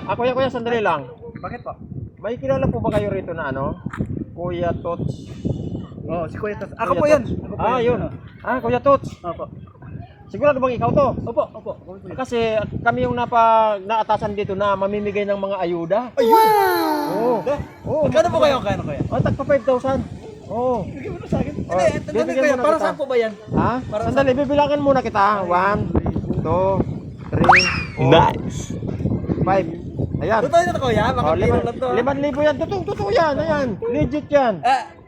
Kuya, sandali lang. Bakit po? May kilala po ba kayo rito na ano? Kuya Tots? Oo, si Kuya Tots. Ako Kuya po yan. Tots. Ako po Ah, yun. Kuya Tots. Opo. Sigurado bang ikaw to? Opo, opo. Kasi kami yung naatasan dito na mamimigay ng mga ayuda. Ayun! Oo. Oo. Magkano po kayo? Kano Kuya? Tagpa 5,000. Oo. Bigyan mo na sa akin. Oh, Hindi, bibigyan tanong Kuya, mo na para kita. saan po ba yan? Ha? Sandali, bibilangan muna kita. 1, 2, 3, 4, Nice. 5. Ayan. Totoo yun Kuya? Baka biro lang to. 5,000 yan. Totoo yan. Ayan. Legit yan.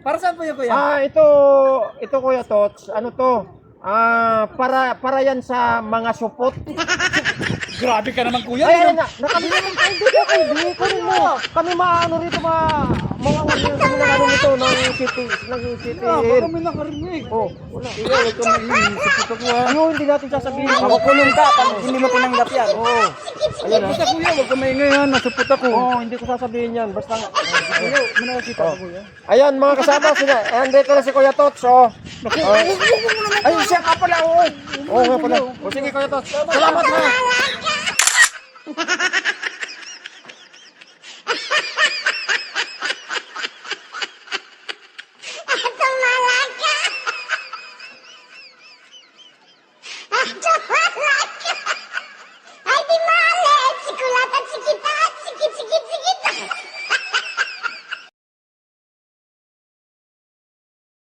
Para saan po yun Kuya? Ito Kuya Tots. Ano to? Para yan sa mga supot. Grabe ka naman Kuya. Ay, nakabili naman tayo dito. Hindi ko rin mo. Kami maano rito mga kami na ano nito ng city. Baka may nakarinig. Oh, wala. Kuya, huwag ka mag-iisip ito Kuya. Yun, hindi natin sasabihin. Makukulong ka pag hindi mo tinanggap yan. Oo. Ayan Basta Kuya, huwag ka maingay yan. Nasupot ako. Oo, hindi ko sasabihin yan. Basta Kuya, may nakakita ko Kuya. ayan mga kasama sila. Ayan dito na si Kuya Tots. Oh. Ay, siya ka pala. Oo nga pala. O sige Kuya Tots. Salamat ha.